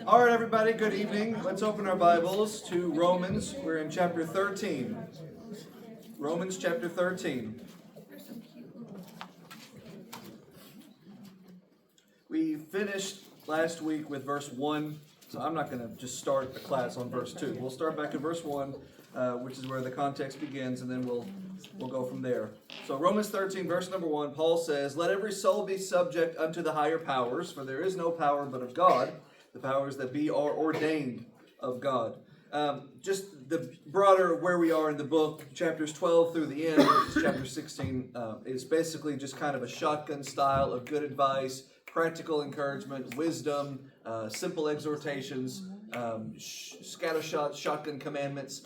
All right, everybody, good evening. Let's open our Bibles to Romans. We're in chapter 13. Romans chapter 13. We finished last week with verse 1, so I'm not going to just start the class on verse 2. We'll start back at verse 1, which is where the context begins, and then we'll go from there. So Romans 13, verse number 1, Paul says, "Let every soul be subject unto the higher powers, for there is no power but of God. The powers that be are ordained of God." Just the broader where we are in the book, chapters 12 through the end, which is chapter 16, is basically just kind of a shotgun style of good advice, practical encouragement, wisdom, simple exhortations, scattershot, shotgun commandments,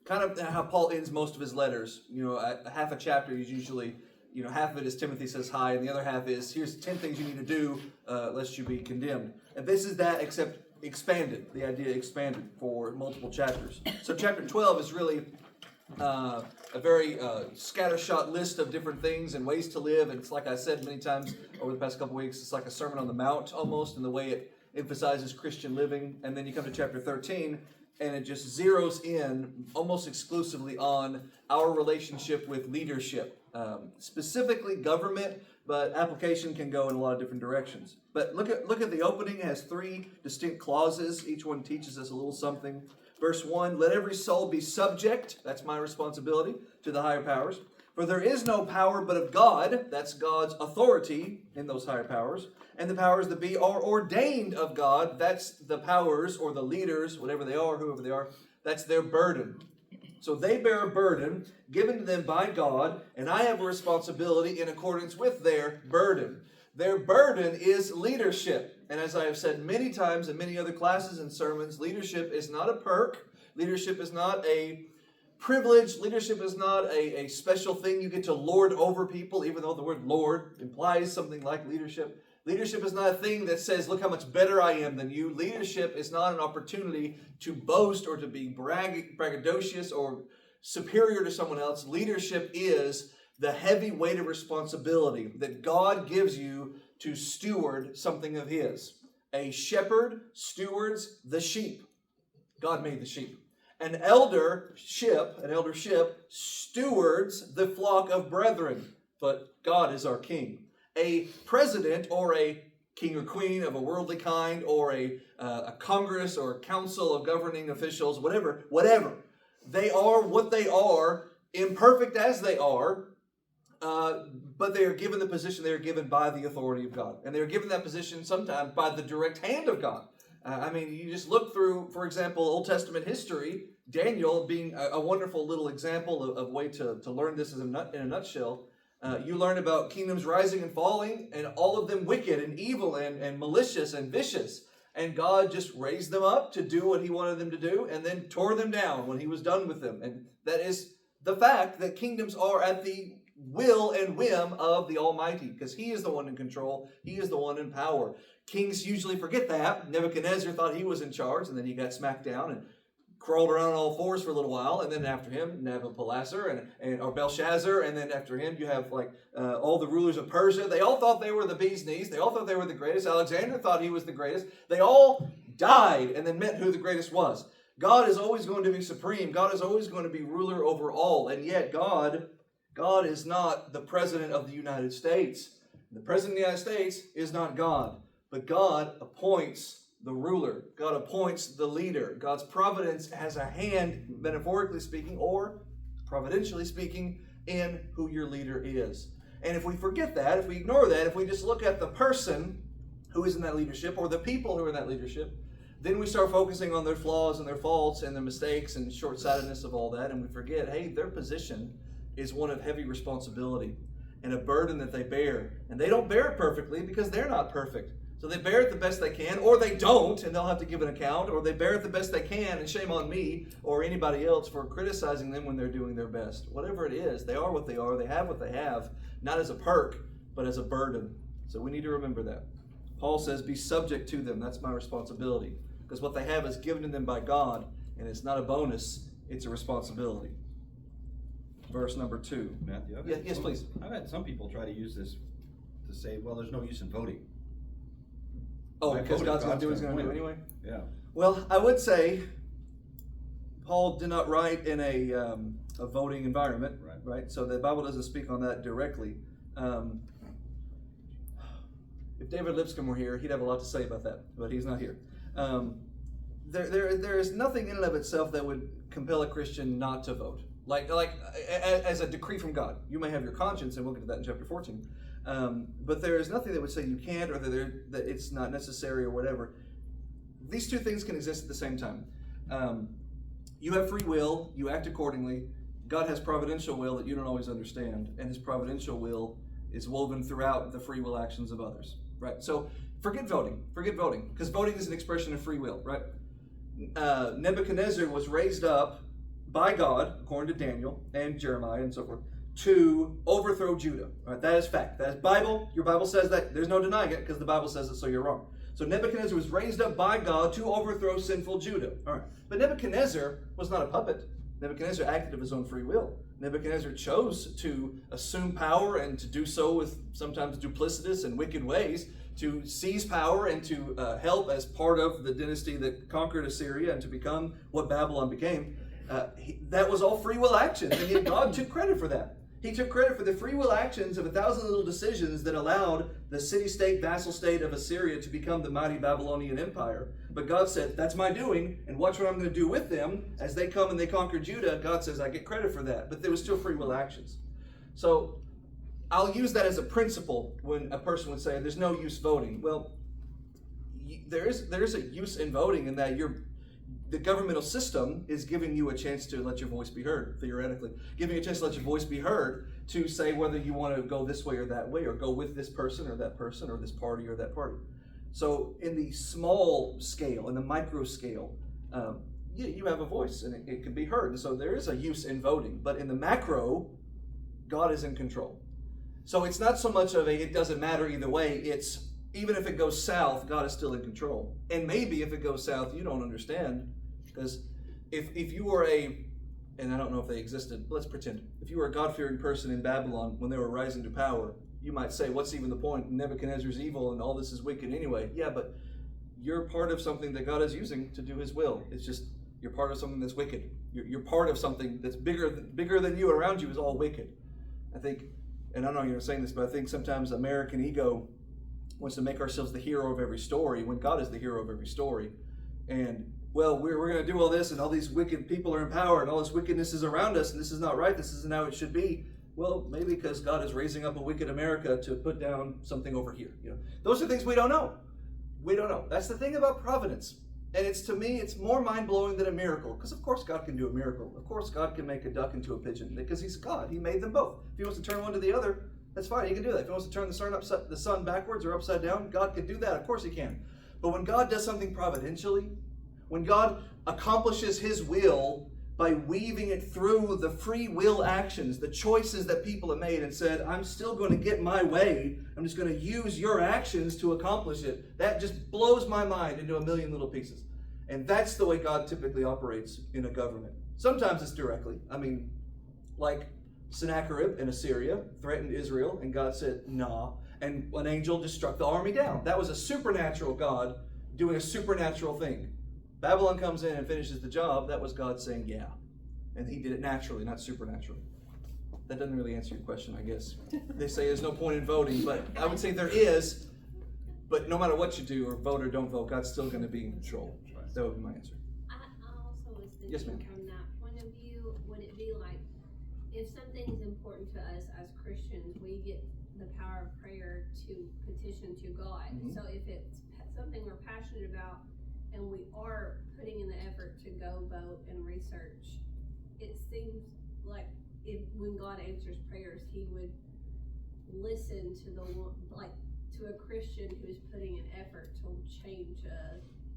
kind of how Paul ends most of his letters. You know, half a chapter is usually, half of it is Timothy says hi, and the other half is, here's 10 things you need to do lest you be condemned. And this is that, except expanded, the idea expanded for multiple chapters. So chapter 12 is really a very scattershot list of different things and ways to live. And it's like I said many times over the past couple weeks, it's like a Sermon on the Mount almost in the way it emphasizes Christian living. And then you come to chapter 13, and it just zeroes in almost exclusively on our relationship with leadership, specifically government, but application can go in a lot of different directions. But look at the opening. It has 3 distinct clauses. Each one teaches us a little something. Verse 1, "Let every soul be subject," that's my responsibility, "to the higher powers. For there is no power but of God," that's God's authority in those higher powers. "And the powers that be are ordained of God," that's the powers or the leaders, whatever they are, whoever they are, that's their burden. So they bear a burden given to them by God, and I have a responsibility in accordance with their burden. Their burden is leadership. And as I have said many times in many other classes and sermons, leadership is not a perk. Leadership is not a privilege. Leadership is not a special thing you get to lord over people, even though the word Lord implies something like leadership. Leadership is not a thing that says, look how much better I am than you. Leadership is not an opportunity to boast or to be braggadocious or superior to someone else. Leadership is the heavy weight of responsibility that God gives you to steward something of His. A shepherd stewards the sheep. God made the sheep. An eldership stewards the flock of brethren, but God is our king. A president or a king or queen of a worldly kind, or a Congress or a council of governing officials, whatever, they are what they are, imperfect as they are, but they are given the position they are given by the authority of God. And they are given that position sometimes by the direct hand of God. You just look through, for example, Old Testament history, Daniel being a wonderful little example of way to learn this in a nutshell. You learn about kingdoms rising and falling, and all of them wicked and evil and malicious and vicious. And God just raised them up to do what He wanted them to do, and then tore them down when He was done with them. And that is the fact that kingdoms are at the will and whim of the Almighty, because He is the one in control. He is the one in power. Kings usually forget that. Nebuchadnezzar thought he was in charge, and then he got smacked down and crawled around on all fours for a little while, and then after him, Nebuchadnezzar or Belshazzar, and then after him, you have all the rulers of Persia. They all thought they were the bee's knees. They all thought they were the greatest. Alexander thought he was the greatest. They all died and then met who the greatest was. God is always going to be supreme. God is always going to be ruler over all, and yet God is not the President of the United States. The President of the United States is not God, but God appoints the ruler. God appoints the leader. God's providence has a hand, metaphorically speaking, or providentially speaking, in who your leader is. And if we forget that, if we ignore that, if we just look at the person who is in that leadership, or the people who are in that leadership, then we start focusing on their flaws and their faults and their mistakes and short-sightedness of all that, and we forget, hey, their position is one of heavy responsibility and a burden that they bear. And they don't bear it perfectly because they're not perfect. So they bear it the best they can, or they don't, and they'll have to give an account, or they bear it the best they can, and shame on me or anybody else for criticizing them when they're doing their best. Whatever it is, they are what they are, they have what they have, not as a perk, but as a burden. So we need to remember that. Paul says, be subject to them. That's my responsibility. Because what they have is given to them by God, and it's not a bonus, it's a responsibility. Verse number 2. Matthew, Yes, please. I've had some people try to use this to say, well, there's no use in voting. Oh, because God's going to do what he's going to do anyway? Yeah. Well, I would say Paul did not write in a voting environment, right? So the Bible doesn't speak on that directly. If David Lipscomb were here, he'd have a lot to say about that, but he's not here. There is nothing in and of itself that would compel a Christian not to vote. Like as a decree from God. You may have your conscience, and we'll get to that in chapter 14. But there is nothing that would say you can't, or that it's not necessary, or whatever. These two things can exist at the same time. You have free will, you act accordingly. God has providential will that you don't always understand, and his providential will is woven throughout the free will actions of others, right? So forget voting, because voting is an expression of free will, right? Nebuchadnezzar was raised up by God, according to Daniel and Jeremiah and so forth, to overthrow Judah, right? That is fact. That is Bible. Your Bible says that. There's no denying it, because the Bible says it, so you're wrong. So Nebuchadnezzar was raised up by God to overthrow sinful Judah. All right. But Nebuchadnezzar was not a puppet. Nebuchadnezzar acted of his own free will. Nebuchadnezzar chose to assume power, and to do so with sometimes duplicitous and wicked ways, to seize power and to help as part of the dynasty that conquered Assyria and to become what Babylon became. That was all free will actions, and yet God took credit for that. He took credit for the free will actions of 1,000 little decisions that allowed the city-state, vassal state of Assyria to become the mighty Babylonian Empire. But God said, that's my doing, and watch what I'm going to do with them as they come and they conquer Judah. God says, I get credit for that. But there was still free will actions. So I'll use that as a principle when a person would say, there's no use voting. Well, there is a use in voting, in that the governmental system is giving you a chance to let your voice be heard, theoretically. Giving you a chance to let your voice be heard, to say whether you want to go this way or that way, or go with this person, or this party or that party. So in the small scale, in the micro scale, you have a voice, and it can be heard. And so there is a use in voting. But in the macro, God is in control. So it's not so much of it doesn't matter either way. It's even if it goes south, God is still in control. And maybe if it goes south, you don't understand. Because if you were and I don't know if they existed, but let's pretend. If you were a God-fearing person in Babylon when they were rising to power, you might say, what's even the point? Nebuchadnezzar's evil and all this is wicked anyway. Yeah, but you're part of something that God is using to do his will. It's just, you're part of something that's wicked. You're part of something that's bigger than you. Around you is all wicked. I think, and I don't know you're saying this, but I think sometimes American ego wants to make ourselves the hero of every story, when God is the hero of every story. And well, we're going to do all this, and all these wicked people are in power, and all this wickedness is around us, and this is not right, this isn't how it should be. Well, maybe because God is raising up a wicked America to put down something over here. Those are things we don't know. We don't know. That's the thing about providence. And to me, it's more mind-blowing than a miracle. Because of course God can do a miracle. Of course God can make a duck into a pigeon, because he's God. He made them both. If he wants to turn one to the other, that's fine. He can do that. If he wants to turn the sun backwards or upside down, God can do that. Of course he can. But when God does something providentially, when God accomplishes his will by weaving it through the free will actions, the choices that people have made, and said, I'm still going to get my way, I'm just going to use your actions to accomplish it, that just blows my mind into a million little pieces. And that's the way God typically operates in a government. Sometimes it's directly. I mean, like Sennacherib in Assyria threatened Israel, and God said, nah, and an angel just struck the army down. That was a supernatural God doing a supernatural thing. Babylon comes in and finishes the job. That was God saying, yeah. And he did it naturally, not supernaturally. That doesn't really answer your question, I guess. They say there's no point in voting, but I would say there is. But no matter what you do, or vote or don't vote, God's still going to be in control. That would be my answer. I also was thinking, yes, ma'am, from that point of view, would it be like, if something is important to us as Christians, we get the power of prayer to petition to God. Mm-hmm. So if it's something we're passionate about, and we are putting in the effort to go vote and research, it seems like when God answers prayers, he would listen to to a Christian who's putting an effort to change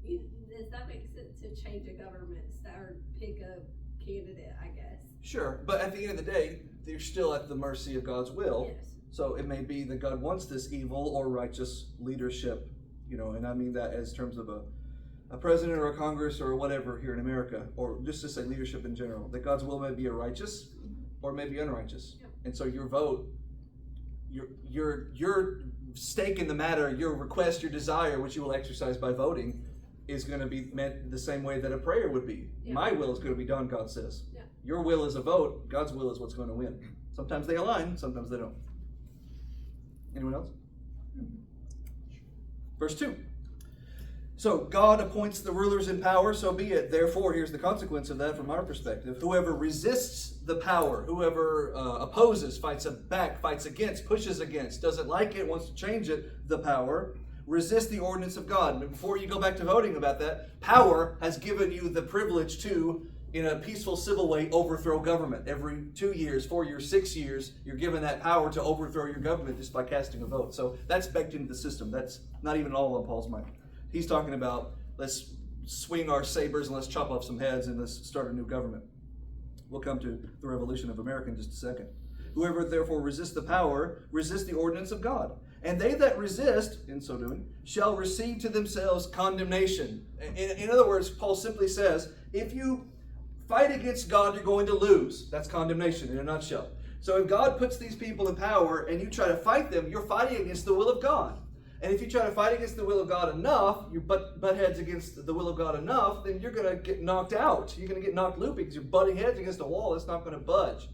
does that make sense, to change a government or pick a candidate, I guess? Sure, but at the end of the day, you're still at the mercy of God's will. Yes. So it may be that God wants this evil or righteous leadership, and I mean that as terms of a president or a Congress or whatever here in America, or just to say leadership in general, that God's will may be a righteous or may be unrighteous. Yep. And so your vote, your stake in the matter, your request, your desire, which you will exercise by voting, is going to be meant the same way that a prayer would be. Yeah. My will is going to be done, God says. Yeah. Your will is a vote. God's will is what's going to win. Sometimes they align, sometimes they don't. Anyone else? Verse 2. So God appoints the rulers in power, so be it. Therefore, here's the consequence of that from our perspective. Whoever resists the power, whoever opposes, fights back, fights against, pushes against, doesn't like it, wants to change it, the power, resist the ordinance of God. But before you go back to voting about that, power has given you the privilege to, in a peaceful civil way, overthrow government. Every 2 years, 4 years, 6 years, you're given that power to overthrow your government just by casting a vote. So that's baked into the system. That's not even all on Paul's mind. He's talking about, let's swing our sabers and let's chop off some heads and let's start a new government. We'll come to the revolution of America in just a second. Whoever therefore resists the power, resists the ordinance of God. And they that resist, in so doing, shall receive to themselves condemnation. In other words, Paul simply says, if you fight against God, you're going to lose. That's condemnation in a nutshell. So if God puts these people in power and you try to fight them, you're fighting against the will of God. And if you try to fight against the will of God enough, you butt heads against the will of God enough, then you're going to get knocked out. You're going to get knocked loopy because you're butting heads against a wall that's not going to budge.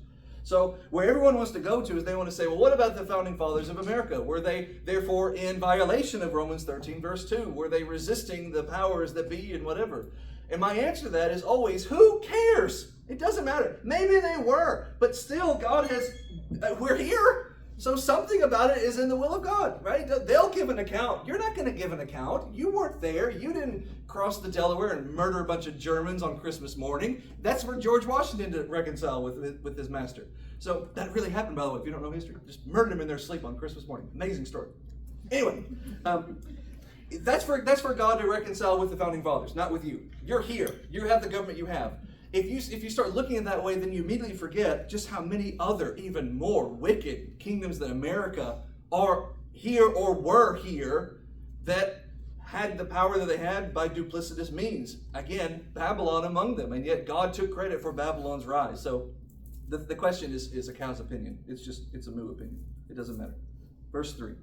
So where everyone wants to go to is they want to say, well, what about the founding fathers of America? Were they therefore in violation of Romans 13 verse 2? Were they resisting the powers that be and whatever? And my answer to that is always, who cares? It doesn't matter. Maybe they were, but still God has, we're here. So something about it is in the will of God, right? They'll give an account. You're not going to give an account. You weren't there. You didn't cross the Delaware and murder a bunch of Germans on Christmas morning. That's for George Washington to reconcile with his master. So that really happened, by the way. If you don't know history, just murdered him in their sleep on Christmas morning. Amazing story. Anyway, that's for God to reconcile with the founding fathers, not with you. You're here. You have the government you have. If you start looking at that way, then you immediately forget just how many other, even more wicked kingdoms than America are here or were here that had the power that they had by duplicitous means. Again, Babylon among them, and yet God took credit for Babylon's rise. So the question is a cow's opinion. It's a moo opinion. It doesn't matter. Verse 3.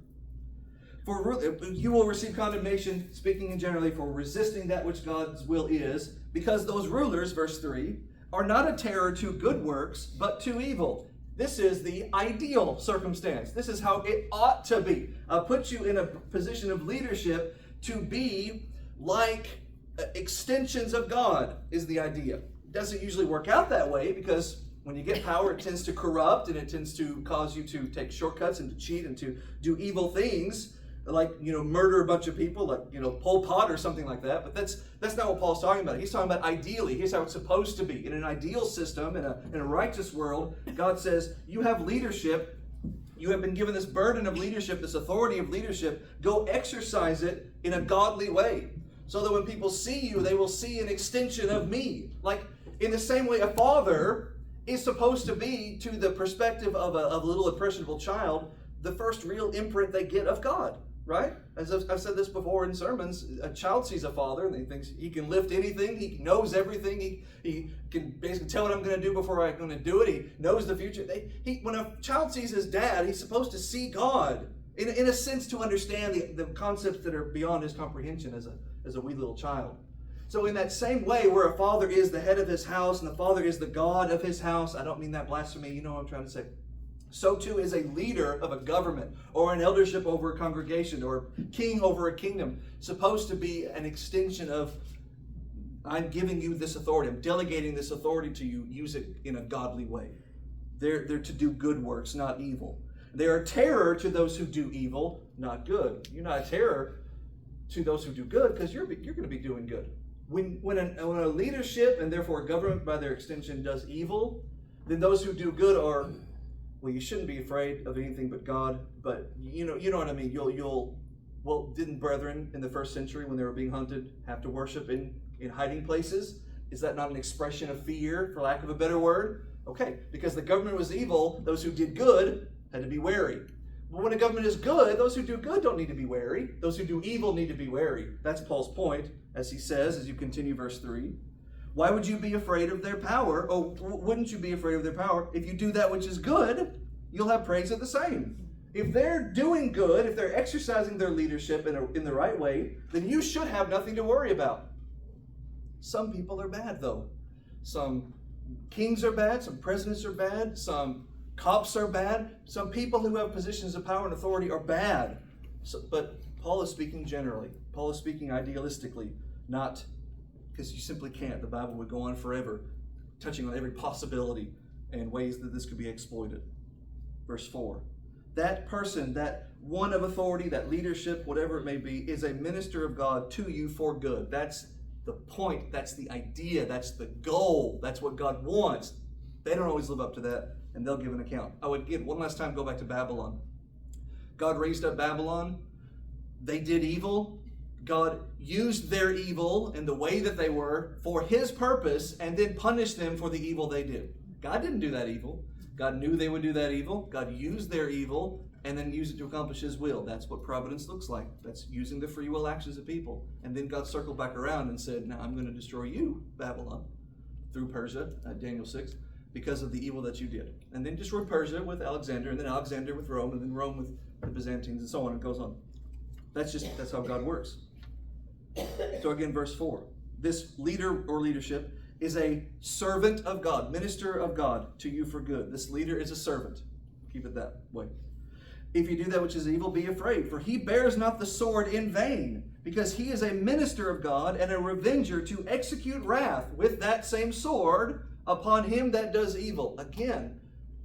For you will receive condemnation, speaking generally, for resisting that which God's will is, because those rulers, verse 3, are not a terror to good works, but to evil. This is the ideal circumstance. This is how it ought to be. Put you in a position of leadership to be like extensions of God is the idea. It doesn't usually work out that way because when you get power, it tends to corrupt and it tends to cause you to take shortcuts and to cheat and to do evil things. Like, murder a bunch of people, like, Pol Pot or something like that. But that's not what Paul's talking about. He's talking about ideally. Here's how it's supposed to be. In an ideal system, in a righteous world, God says, you have leadership. You have been given this burden of leadership, this authority of leadership. Go exercise it in a godly way. So that when people see you, they will see an extension of me. Like, in the same way a father is supposed to be, to the perspective of a little impressionable child, the first real imprint they get of God. Right? As I've said this before in sermons, a child sees a father and he thinks he can lift anything, he knows everything, he can basically tell what I'm going to do before I'm going to do it, he knows the future. When a child sees his dad, he's supposed to see God, in a sense to understand the concepts that are beyond his comprehension as a wee little child. So in that same way, where a father is the head of his house and the father is the God of his house, I don't mean that blasphemy, you know what I'm trying to say. So too is a leader of a government or an eldership over a congregation or king over a kingdom supposed to be an extension of, I'm giving you this authority, I'm delegating this authority to you, use it in a godly way. They're to do good works, not evil. They are a terror to those who do evil, not good. You're not a terror to those who do good because you're going to be doing good. When a leadership and therefore a government by their extension does evil, then those who do good are, well, you shouldn't be afraid of anything but God, but you know what I mean. Well, didn't brethren in the first century when they were being hunted have to worship in hiding places? Is that not an expression of fear, for lack of a better word? Okay, because the government was evil, those who did good had to be wary. But when a government is good, those who do good don't need to be wary. Those who do evil need to be wary. That's Paul's point, as he says, as you continue verse 3. Why would you be afraid of their power? Oh, wouldn't you be afraid of their power? If you do that which is good, you'll have praise of the same. If they're doing good, if they're exercising their leadership in the right way, then you should have nothing to worry about. Some people are bad, though. Some kings are bad, some presidents are bad, some cops are bad, some people who have positions of power and authority are bad. But Paul is speaking generally. Paul is speaking idealistically, not because you simply can't. The Bible would go on forever, touching on every possibility and ways that this could be exploited. Verse 4. That person, that one of authority, that leadership, whatever it may be, is a minister of God to you for good. That's the point. That's the idea. That's the goal. That's what God wants. They don't always live up to that, and they'll give an account. I would again, one last time, go back to Babylon. God raised up Babylon. They did evil. God used their evil and the way that they were for his purpose and then punished them for the evil they did. God didn't do that evil. God knew they would do that evil. God used their evil and then used it to accomplish his will. That's what providence looks like. That's using the free will actions of people. And then God circled back around and said, now I'm going to destroy you, Babylon, through Persia, Daniel 6, because of the evil that you did. And then destroyed Persia with Alexander, and then Alexander with Rome, and then Rome with the Byzantines, and so on. It goes on. That's how God works. So again, verse 4. This leader or leadership is a servant of God, minister of God to you for good. This leader is a servant. Keep it that way. If you do that which is evil, be afraid, for he bears not the sword in vain, because he is a minister of God and a revenger to execute wrath with that same sword upon him that does evil. Again,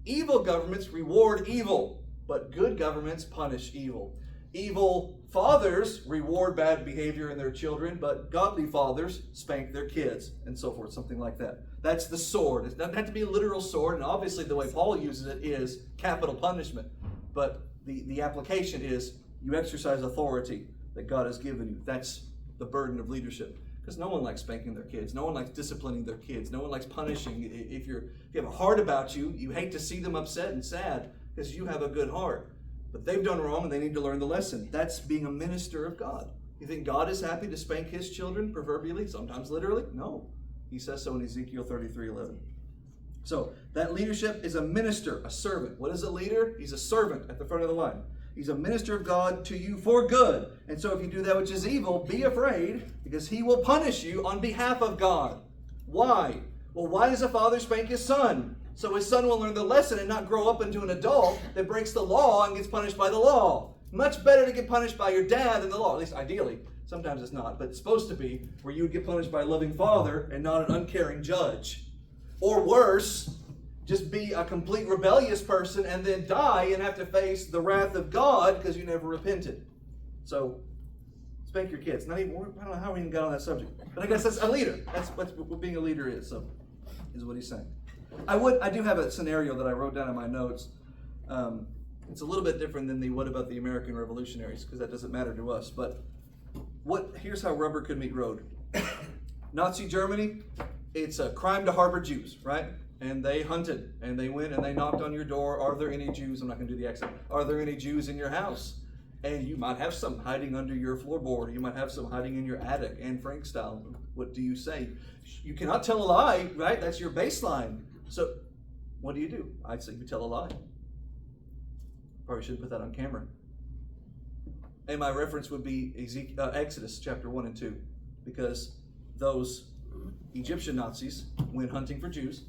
evil governments reward evil, but good governments punish evil. Evil fathers reward bad behavior in their children, but godly fathers spank their kids, and so forth, something like that. That's the sword. It doesn't have to be a literal sword, and obviously the way Paul uses it is capital punishment. But the application is you exercise authority that God has given you. That's the burden of leadership. Because no one likes spanking their kids. No one likes disciplining their kids. No one likes punishing. If you have a heart about you, you hate to see them upset and sad because you have a good heart. But they've done wrong and they need to learn the lesson. That's being a minister of God. You think God is happy to spank his children, proverbially, sometimes literally? No. He says so in Ezekiel 33:11. So that leadership is a minister, a servant. What is a leader? He's a servant at the front of the line. He's a minister of God to you for good. And so if you do that which is evil, be afraid, because he will punish you on behalf of God. Why? Well, why does a father spank his son? So his son will learn the lesson and not grow up into an adult that breaks the law and gets punished by the law. Much better to get punished by your dad than the law, at least ideally. Sometimes it's not, but it's supposed to be where you would get punished by a loving father and not an uncaring judge. Or worse, just be a complete rebellious person and then die and have to face the wrath of God because you never repented. So, spank your kids. I don't know how we even got on that subject. But I guess that's a leader. That's what being a leader is. So, is what he's saying. I do have a scenario that I wrote down in my notes. It's a little bit different than the what about the American revolutionaries, because that doesn't matter to us. But here's how rubber could meet road. Nazi Germany, it's a crime to harbor Jews, right? And they hunted, and they went and they knocked on your door. Are there any Jews? I'm not going to do the accent. Are there any Jews in your house? And you might have some hiding under your floorboard. You might have some hiding in your attic, Anne Frank style. What do you say? You cannot tell a lie, right? That's your baseline. So what do? I'd say you tell a lie. Probably shouldn't put that on camera. And my reference would be Exodus chapter 1 and 2, because those Egyptian Nazis went hunting for Jews,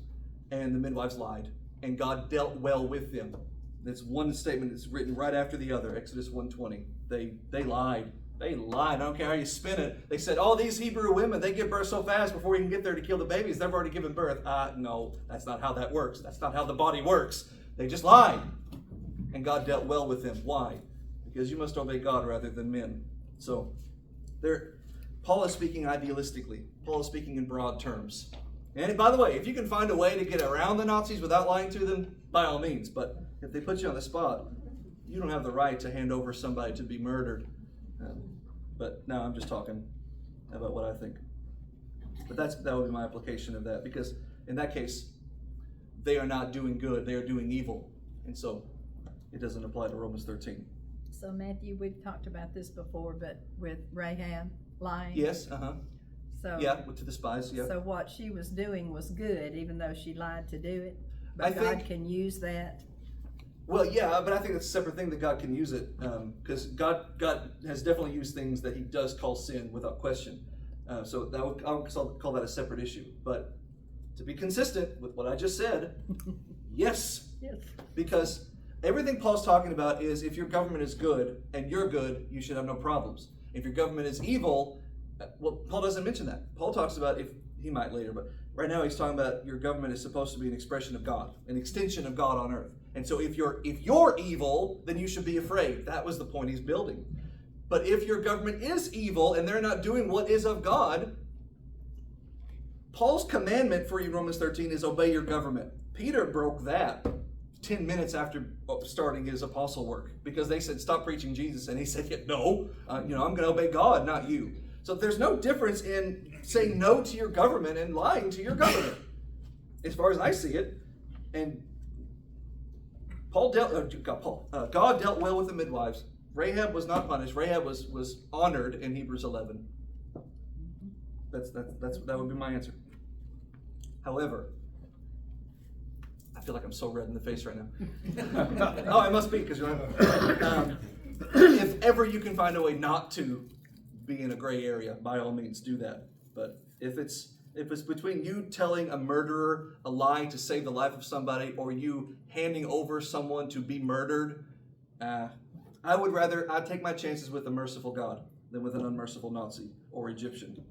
and the midwives lied, and God dealt well with them. That's one statement that's written right after the other, Exodus 1:20. They lied. They lied. I don't care how you spin it. They said, these Hebrew women, they give birth so fast before we can get there to kill the babies, they've already given birth. No, that's not how that works. That's not how the body works. They just lied. And God dealt well with them. Why? Because you must obey God rather than men. So, Paul is speaking idealistically. Paul is speaking in broad terms. And by the way, if you can find a way to get around the Nazis without lying to them, by all means. But if they put you on the spot, you don't have the right to hand over somebody to be murdered. But now I'm just talking about what I think. But that would be my application of that. Because in that case, they are not doing good. They are doing evil. And so it doesn't apply to Romans 13. So Matthew, we've talked about this before, but with Rahab lying. Yes, So yeah, to the spies, yeah. So what she was doing was good, even though she lied to do it. But I God think can use that. Well, yeah, but I think it's a separate thing that God can use it, because God has definitely used things that He does call sin without question. So that I would call that a separate issue. But to be consistent with what I just said, yes, because everything Paul's talking about is if your government is good and you're good, you should have no problems. If your government is evil, well, Paul doesn't mention that. Paul talks about, if he might later, but right now he's talking about your government is supposed to be an expression of God, an extension of God on earth. And so if you're evil, then you should be afraid. That was the point he's building. But if your government is evil and they're not doing what is of God, Paul's commandment for you, Romans 13, is obey your government. Peter broke that 10 minutes after starting his apostle work, because they said, stop preaching Jesus. And he said, yeah, no, I'm going to obey God, not you. So there's no difference in saying no to your government and lying to your government, as far as I see it. And God dealt well with the midwives. Rahab was not punished. Rahab was honored in Hebrews 11. That would be my answer. However, I feel like I'm so red in the face right now. Oh, I must be, because you're if ever you can find a way not to be in a gray area, by all means do that. But if it's between you telling a murderer a lie to save the life of somebody, or you handing over someone to be murdered, I'd take my chances with a merciful God than with an unmerciful Nazi or Egyptian.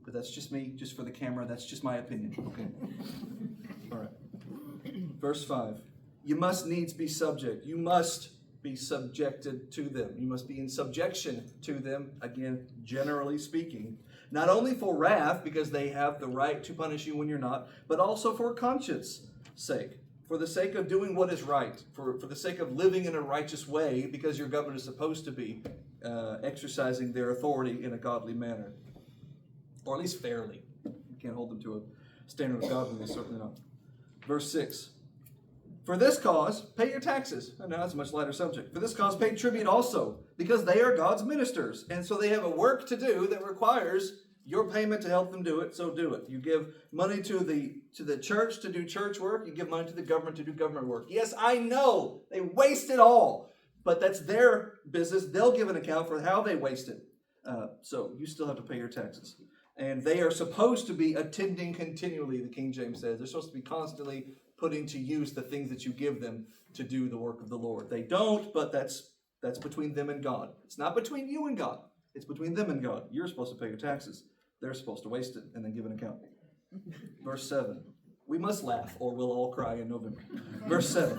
But that's just me, just for the camera. That's just my opinion. Okay. All right. Verse 5. You must needs be subject. You must be subjected to them. You must be in subjection to them, again, generally speaking. Not only for wrath, because they have the right to punish you when you're not, but also for conscience sake. For the sake of doing what is right. For the sake of living in a righteous way, because your government is supposed to be exercising their authority in a godly manner. Or at least fairly. You can't hold them to a standard of godliness, certainly not. Verse 6. For this cause, pay your taxes. I know that's a much lighter subject. For this cause, pay tribute also, because they are God's ministers. And so they have a work to do that requires your payment to help them do it, so do it. You give money to the church to do church work. You give money to the government to do government work. Yes, I know. They waste it all. But that's their business. They'll give an account for how they waste it. So you still have to pay your taxes. And they are supposed to be attending continually, the King James says. They're supposed to be constantly putting to use the things that you give them to do the work of the Lord. They don't, but that's between them and God. It's not between you and God. It's between them and God. You're supposed to pay your taxes. They're supposed to waste it and then give an account. Verse 7. We must laugh or we'll all cry in November. Verse 7.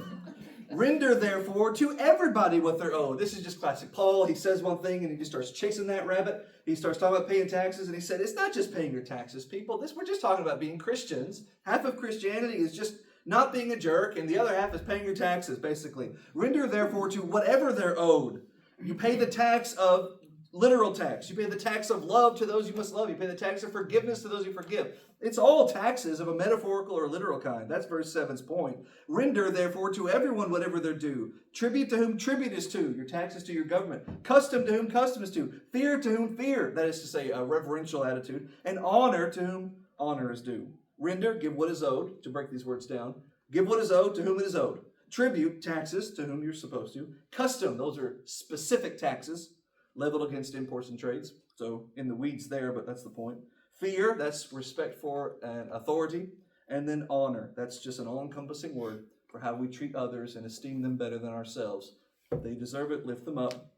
Render, therefore, to everybody what they're owed. This is just classic Paul. He says one thing and he just starts chasing that rabbit. He starts talking about paying taxes, and he said, it's not just paying your taxes, people. We're just talking about being Christians. Half of Christianity is just not being a jerk, and the other half is paying your taxes, basically. Render, therefore, to whatever they're owed. You pay the tax of literal tax. You pay the tax of love to those you must love. You pay the tax of forgiveness to those you forgive. It's all taxes of a metaphorical or literal kind. That's verse 7's point. Render, therefore, to everyone whatever they're due. Tribute to whom tribute is due. Your taxes to your government. Custom to whom custom is due. Fear to whom fear. That is to say, a reverential attitude. And honor to whom honor is due. Render, give what is owed. To break these words down. Give what is owed to whom it is owed. Tribute, taxes to whom you're supposed to. Custom, those are specific taxes leveled against imports and trades. So in the weeds there, but that's the point. Fear, that's respect for an authority. And then honor, that's just an all-encompassing word for how we treat others and esteem them better than ourselves. If they deserve it, lift them up,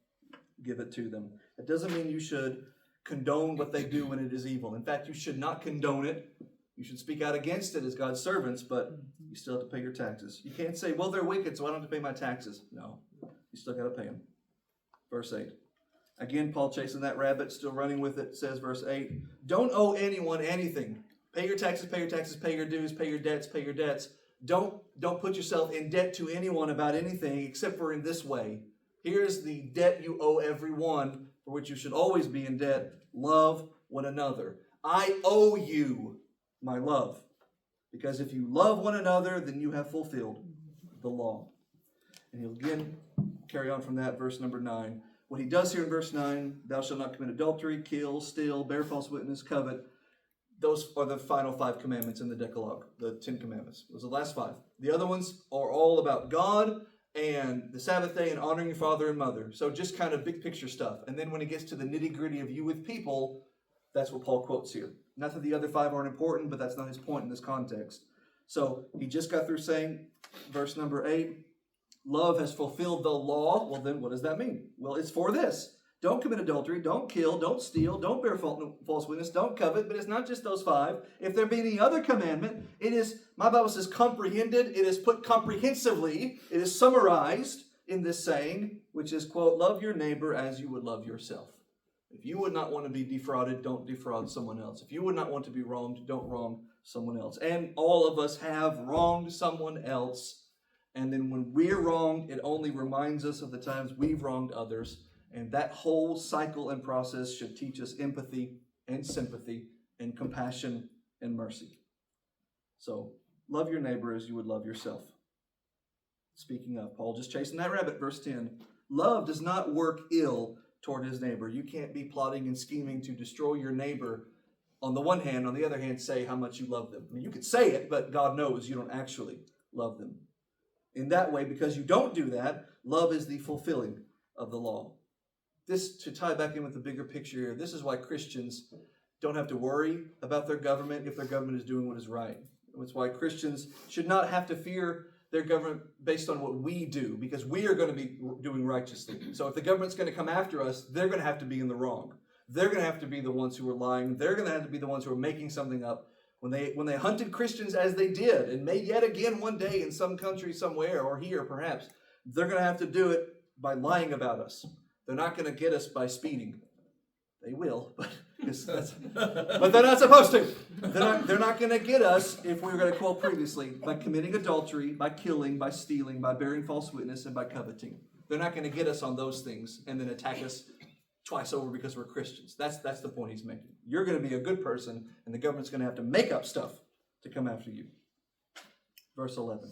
give it to them. It doesn't mean you should condone what they do when it is evil. In fact, you should not condone it. You should speak out against it as God's servants, but you still have to pay your taxes. You can't say, well, they're wicked, so I don't have to pay my taxes. No, you still got to pay them. Verse 8. Again, Paul chasing that rabbit, still running with it, says verse 8, don't owe anyone anything. Pay your taxes, pay your taxes, pay your dues, pay your debts, pay your debts. Don't put yourself in debt to anyone about anything except for in this way. Here's the debt you owe everyone, for which you should always be in debt. Love one another. I owe you my love. Because if you love one another, then you have fulfilled the law. And he'll again carry on from that, verse number 9. What he does here in verse 9, thou shalt not commit adultery, kill, steal, bear false witness, covet. those are the final 5 commandments in the Decalogue, the 10 commandments. Those are the last 5. The other ones are all about God and the Sabbath day and honoring your father and mother. So just kind of big picture stuff. And then when it gets to the nitty gritty of you with people, that's what Paul quotes here. Not that the other 5 aren't important, but that's not his point in this context. So he just got through saying, verse number 8, love has fulfilled the law. Well, then what does that mean? Well, it's for this. Don't commit adultery, don't kill, don't steal, don't bear false witness, don't covet. But it's not just those 5. If there be any other commandment, it is, my Bible says, comprehended. It is put comprehensively. It is summarized in this saying, which is, quote, love your neighbor as you would love yourself. If you would not want to be defrauded, don't defraud someone else. If you would not want to be wronged, don't wrong someone else. And all of us have wronged someone else. And then when we're wronged, it only reminds us of the times we've wronged others. And that whole cycle and process should teach us empathy and sympathy and compassion and mercy. So, love your neighbor as you would love yourself. Speaking of, Paul just chasing that rabbit, verse 10. Love does not work ill toward his neighbor. You can't be plotting and scheming to destroy your neighbor on the one hand, on the other hand, say how much you love them. I mean, you could say it, but God knows you don't actually love them. In that way, because you don't do that, love is the fulfilling of the law. This, to tie back in with the bigger picture here, this is why Christians don't have to worry about their government if their government is doing what is right. It's why Christians should not have to fear their government based on what we do, because we are going to be doing righteously. So if the government's going to come after us, they're going to have to be in the wrong. They're going to have to be the ones who are lying. They're going to have to be the ones who are making something up. When they hunted Christians as they did, and may yet again one day in some country somewhere, or here perhaps, they're going to have to do it by lying about us. They're not going to get us by speeding. They will, but they're not supposed to. They're not going to get us, if we were going to quote previously, by committing adultery, by killing, by stealing, by bearing false witness, and by coveting. They're not going to get us on those things and then attack us twice over because we're Christians. That's the point he's making. You're going to be a good person, and the government's going to have to make up stuff to come after you. Verse 11.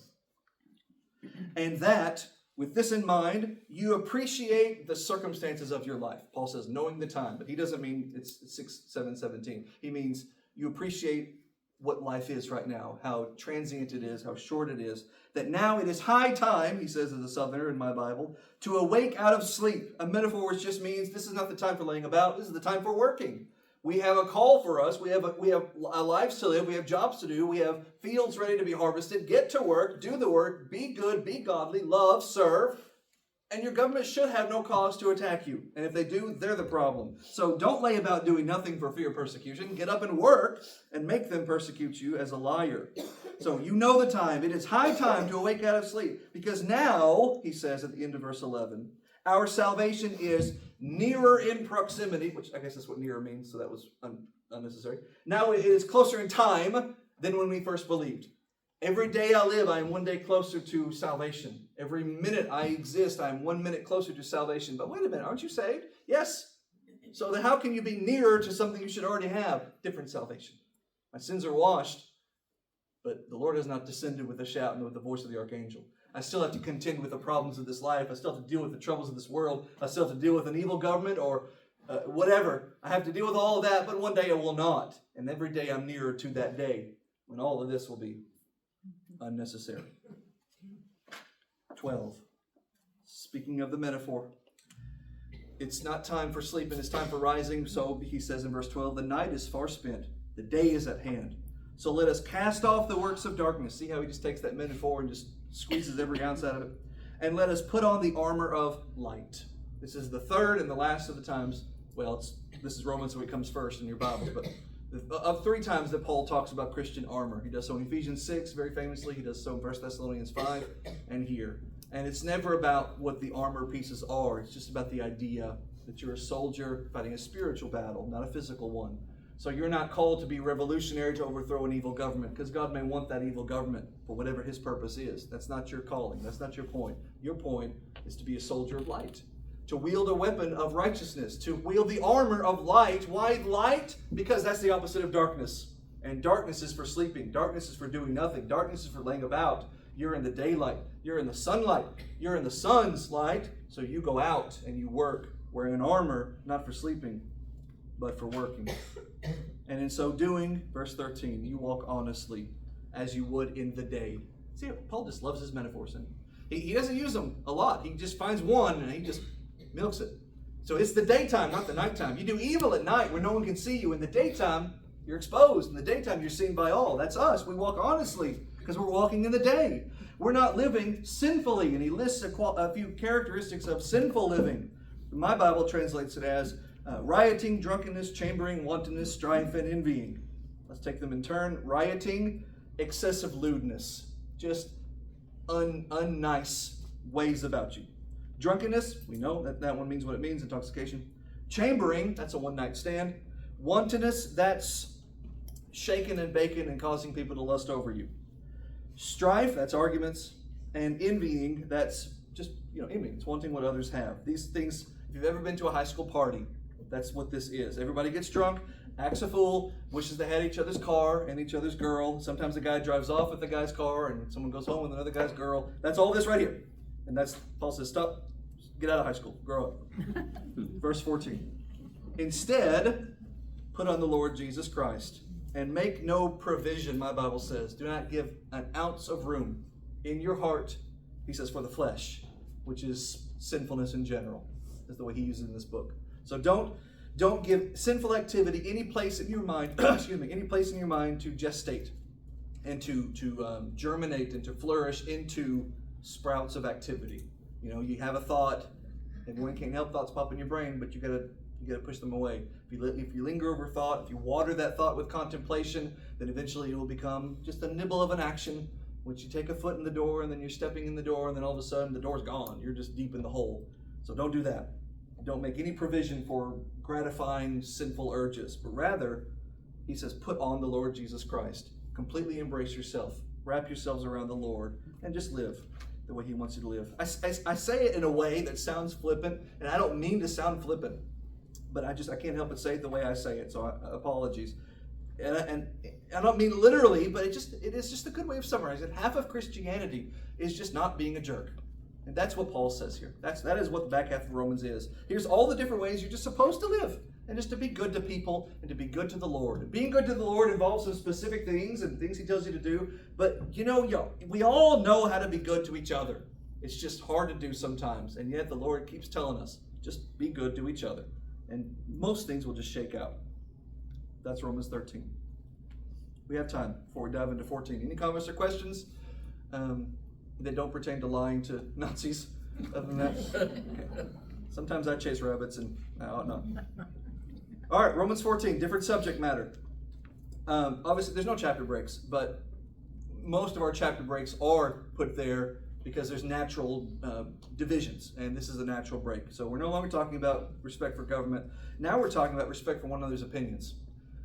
And that, with this in mind, you appreciate the circumstances of your life. Paul says, knowing the time, but he doesn't mean it's 6:17. He means you appreciate what life is right now, how transient it is, how short it is, that now it is high time, he says as a southerner in my Bible, to awake out of sleep. A metaphor which just means this is not the time for laying about, this is the time for working. We have a call for us, we have lives to live, we have jobs to do, we have fields ready to be harvested. Get to work, do the work, be good, be godly, love, serve, and your government should have no cause to attack you. And if they do, they're the problem. So don't lay about doing nothing for fear of persecution. Get up and work and make them persecute you as a liar. So you know the time. It is high time to awake out of sleep. Because now, he says at the end of verse 11, our salvation is nearer in proximity, which I guess that's what nearer means, so that was unnecessary. Now it is closer in time than when we first believed. Every day I live, I am one day closer to salvation. Every minute I exist, I am 1 minute closer to salvation. But wait a minute, aren't you saved? Yes. So then how can you be nearer to something you should already have? Different salvation. My sins are washed, but the Lord has not descended with a shout and with the voice of the archangel. I still have to contend with the problems of this life. I still have to deal with the troubles of this world. I still have to deal with an evil government or whatever. I have to deal with all of that, but one day I will not. And every day I'm nearer to that day when all of this will be unnecessary. 12. Speaking of the metaphor, it's not time for sleep and it's time for rising. So he says in verse 12, the night is far spent, the day is at hand. So let us cast off the works of darkness. See how he just takes that metaphor and just squeezes every ounce out of it. And let us put on the armor of light. This is the third and the last of the times. Well, this is Romans, so it comes first in your Bibles. But of 3 times that Paul talks about Christian armor. He does so in Ephesians 6, very famously. He does so in 1 Thessalonians 5, and here. And it's never about what the armor pieces are. It's just about the idea that you're a soldier fighting a spiritual battle, not a physical one. So you're not called to be revolutionary to overthrow an evil government, because God may want that evil government for whatever his purpose is. That's not your calling. That's not your point. Your point is to be a soldier of light, to wield a weapon of righteousness, to wield the armor of light. Why light? Because that's the opposite of darkness. And darkness is for sleeping. Darkness is for doing nothing. Darkness is for laying about. You're in the daylight. You're in the sunlight. You're in the sun's light. So you go out and you work wearing an armor, not for sleeping, but for working. And in so doing, verse 13, you walk honestly as you would in the day. See, Paul just loves his metaphors. And he doesn't use them a lot. He just finds one and he just milks it. So it's the daytime, not the nighttime. You do evil at night where no one can see you. In the daytime, you're exposed. In the daytime, you're seen by all. That's us. We walk honestly because we're walking in the day. We're not living sinfully. And he lists a few characteristics of sinful living. My Bible translates it as rioting, drunkenness, chambering, wantonness, strife, and envying. Let's take them in turn. Rioting, excessive lewdness. Just unnice ways about you. Drunkenness, we know that one means what it means, intoxication. Chambering, that's a one-night stand. Wantonness, that's shaking and baking and causing people to lust over you. Strife, that's arguments. And envying, that's just, envying. It's wanting what others have. These things, if you've ever been to a high school party, that's what this is. Everybody gets drunk, acts a fool, wishes they had each other's car and each other's girl. Sometimes the guy drives off with the guy's car and someone goes home with another guy's girl. That's all this right here. And that's, Paul says, stop, get out of high school, grow up. Verse 14. Instead, put on the Lord Jesus Christ and make no provision, my Bible says. Do not give an ounce of room in your heart, he says, for the flesh, which is sinfulness in general, is the way he uses it in this book. So don't give sinful activity any place in your mind, any place in your mind to gestate and to germinate and to flourish into sprouts of activity. You have a thought, everyone can't help thoughts pop in your brain, but you gotta push them away. If you linger over thought, if you water that thought with contemplation, then eventually it will become just a nibble of an action, which you take a foot in the door and then you're stepping in the door and then all of a sudden the door's gone. You're just deep in the hole. So don't do that. Don't make any provision for gratifying sinful urges, but rather, he says, put on the Lord Jesus Christ. Completely embrace yourself. Wrap yourselves around the Lord and just live the way he wants you to live. I say it in a way that sounds flippant, and I don't mean to sound flippant, but I can't help but say it the way I say it, so apologies. And I don't mean literally, but it is just a good way of summarizing it. Half of Christianity is just not being a jerk. And that's what Paul says here. That is what the back half of Romans is. Here's all the different ways you're just supposed to live. And just to be good to people and to be good to the Lord. And being good to the Lord involves some specific things and things he tells you to do. But we all know how to be good to each other. It's just hard to do sometimes. And yet the Lord keeps telling us, just be good to each other. And most things will just shake out. That's Romans 13. We have time before we dive into 14. Any comments or questions? That don't pertain to lying to Nazis. Other than that, okay. Sometimes I chase rabbits and I ought not. All right, Romans 14, different subject matter. Obviously, there's no chapter breaks, but most of our chapter breaks are put there because there's natural divisions, and this is a natural break. So we're no longer talking about respect for government. Now we're talking about respect for one another's opinions.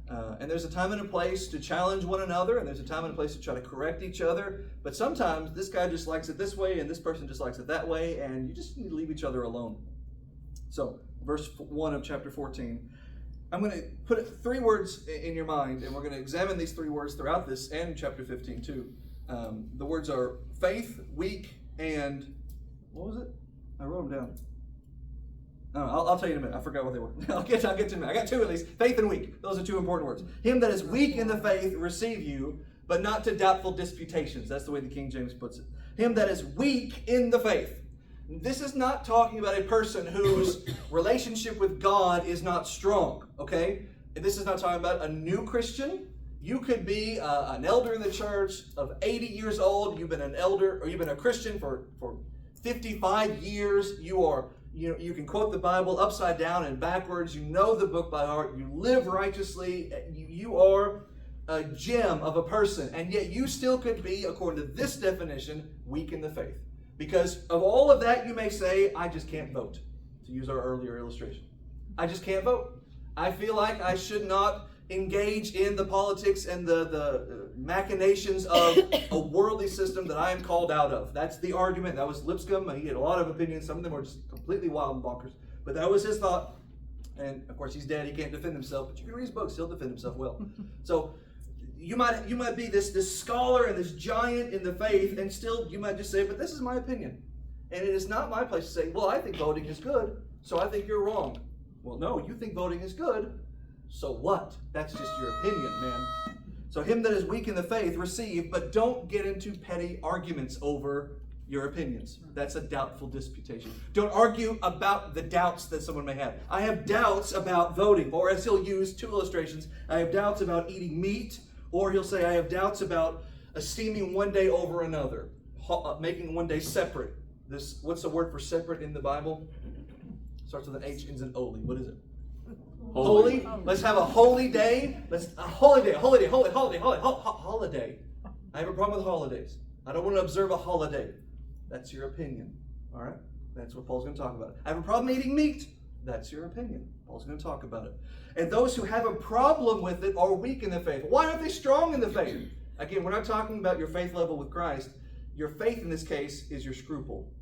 And there's a time and a place to challenge one another, and there's a time and a place to try to correct each other. But sometimes this guy just likes it this way, and this person just likes it that way, and you just need to leave each other alone. So, verse 1 of chapter 14. I'm going to put 3 words in your mind, and we're going to examine these 3 words throughout this and chapter 15 too. The words are faith, weak, and what was it? I wrote them down. I'll tell you in a minute. I forgot what they were. I'll get to them in a minute. I got 2 at least. Faith and weak. Those are 2 important words. Him that is weak in the faith receive you, but not to doubtful disputations. That's the way the King James puts it. Him that is weak in the faith. This is not talking about a person whose relationship with God is not strong, okay? And this is not talking about a new Christian. You could be an elder in the church of 80 years old. You've been an elder, or you've been a Christian for 55 years. You can quote the Bible upside down and backwards. You know the book by heart. You live righteously. You are a gem of a person. And yet you still could be, according to this definition, weak in the faith. Because of all of that, you may say, I just can't vote, to use our earlier illustration. I just can't vote. I feel like I should not engage in the politics and the machinations of a worldly system that I am called out of. That's the argument. That was Lipscomb. He had a lot of opinions. Some of them were just completely wild and bonkers. But that was his thought. And of course, he's dead. He can't defend himself. But you can read his books. He'll defend himself well. So you might be this scholar and this giant in the faith, and still you might just say, but this is my opinion. And it is not my place to say, well, I think voting is good, so I think you're wrong. Well, no, you think voting is good, So what? That's just your opinion, man. So him that is weak in the faith, receive, but don't get into petty arguments over your opinions. That's a doubtful disputation. Don't argue about the doubts that someone may have. I have doubts about voting, or as he'll use two illustrations, I have doubts about eating meat, or he'll say I have doubts about esteeming one day over another, making one day separate. This, what's the word for separate in the Bible? Starts with an H, ends in Oli. What is it? Holy. Let's have a holy day. A holiday. I have a problem with holidays. I don't want to observe a holiday. That's your opinion. All right? That's what Paul's going to talk about. I have a problem eating meat. That's your opinion. Paul's going to talk about it. And those who have a problem with it are weak in the faith. Why aren't they strong in the faith? Again, we're not talking about your faith level with Christ. Your faith in this case is your scruple.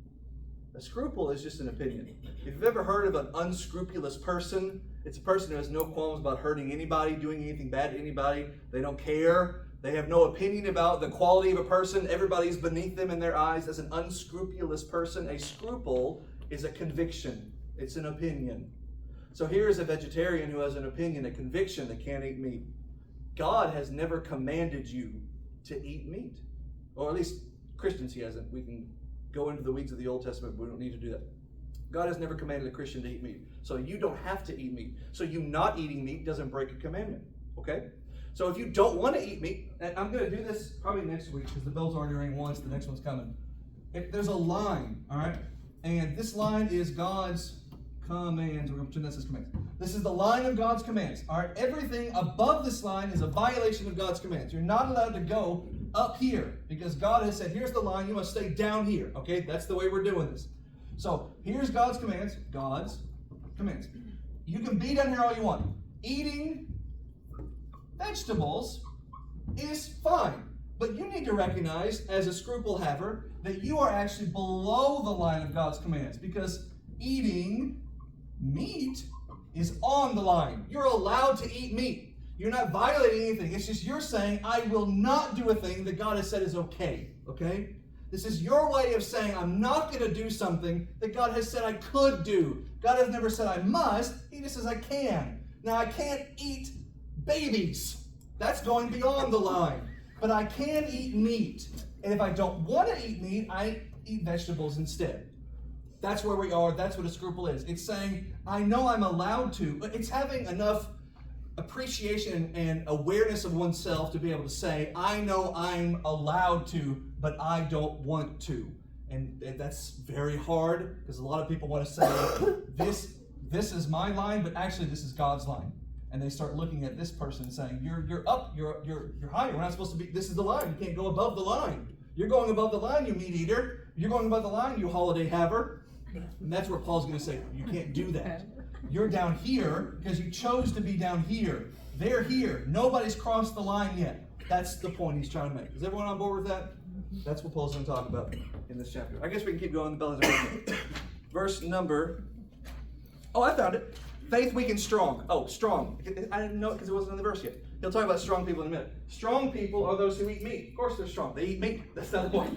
A scruple is just an opinion. If you've ever heard of an unscrupulous person, it's a person who has no qualms about hurting anybody, doing anything bad to anybody. They don't care. They have no opinion about the quality of a person. Everybody's beneath them in their eyes. As an unscrupulous person, a scruple is a conviction. It's an opinion. So here is a vegetarian who has an opinion, a conviction that can't eat meat. God has never commanded you to eat meat. Or at least Christians he hasn't. We can go into the weeds of the Old Testament, but we don't need to do that. God has never commanded a Christian to eat meat. So you don't have to eat meat. So you not eating meat doesn't break a commandment. Okay? So if you don't want to eat meat, and I'm going to do this probably next week because the bell's already rang once, the next one's coming. If there's a line, all right? And this line is God's commands. We're going to pretend this is commands. This is the line of God's commands. All right? Everything above this line is a violation of God's commands. You're not allowed to go up here because God has said, here's the line, you must stay down here. Okay? That's the way we're doing this. So here's God's commands. God's commands. You can be down here all you want. Eating vegetables is fine. But you need to recognize, as a scruple haver, that you are actually below the line of God's commands because eating meat is on the line. You're allowed to eat meat. You're not violating anything. It's just you're saying, I will not do a thing that God has said is okay. Okay? This is your way of saying, I'm not going to do something that God has said I could do. God has never said I must. He just says I can. Now, I can't eat babies. That's going beyond the line. But I can eat meat. And if I don't want to eat meat, I eat vegetables instead. That's where we are. That's what a scruple is. It's saying, I know I'm allowed to. It's having enough appreciation and awareness of oneself to be able to say, I know I'm allowed to, but I don't want to. And that's very hard because a lot of people want to say, this is my line, but actually this is God's line. And they start looking at this person and saying, you're up, you're higher. We're not supposed to be, this is the line. You can't go above the line. You're going above the line, you meat eater. You're going above the line, you holiday haver. And that's where Paul's going to say, you can't do that. You're down here because you chose to be down here. They're here. Nobody's crossed the line yet. That's the point he's trying to make. Is everyone on board with that? That's what Paul's going to talk about in this chapter. I guess we can keep going. The bell is verse number... Oh, I found it. Faith, weak, and strong. Oh, strong. I didn't know it because it wasn't in the verse yet. He'll talk about strong people in a minute. Strong people are those who eat meat. Of course they're strong. They eat meat. That's not the point.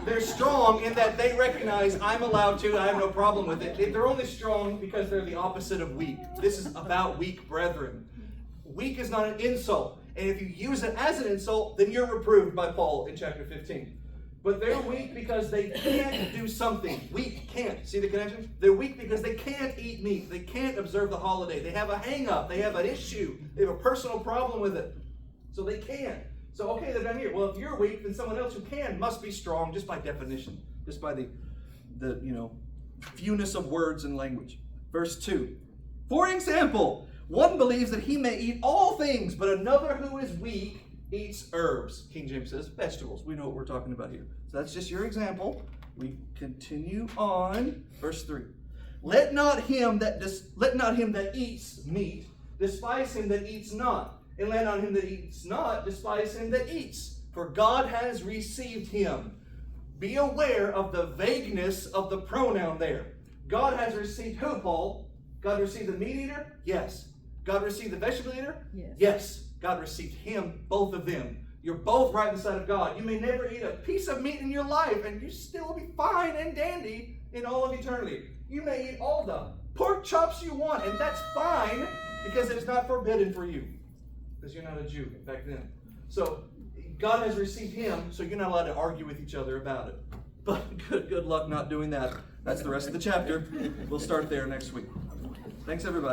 They're strong in that they recognize I'm allowed to. I have no problem with it. They're only strong because they're the opposite of weak. This is about weak brethren. Weak is not an insult. And if you use it as an insult, then you're reproved by Paul in chapter 15. But they're weak because they can't do something. Weak can't. See the connection? They're weak because they can't eat meat. They can't observe the holiday. They have a hang-up. They have an issue. They have a personal problem with it. So they can't. So, okay, they're down here. Well, if you're weak, then someone else who can must be strong just by definition. Just by the fewness of words and language. Verse 2. For example, one believes that he may eat all things, but another who is weak eats herbs. King James says vegetables. We know what we're talking about here. So that's just your example. We continue on. Verse 3. Let not him that eats meat despise him that eats not, and let not him that eats not despise him that eats, for God has received him. Be aware of the vagueness of the pronoun there. God has received who, Paul? God received the meat eater? Yes. God received the vegetable eater? Yes. Yes. God received him, both of them. You're both right in the sight of God. You may never eat a piece of meat in your life, and you still will be fine and dandy in all of eternity. You may eat all the pork chops you want, and that's fine, Because it's not forbidden for you. Because you're not a Jew back then. So God has received him, so you're not allowed to argue with each other about it. But good luck not doing that. That's the rest of the chapter. We'll start there next week. Thanks, everybody.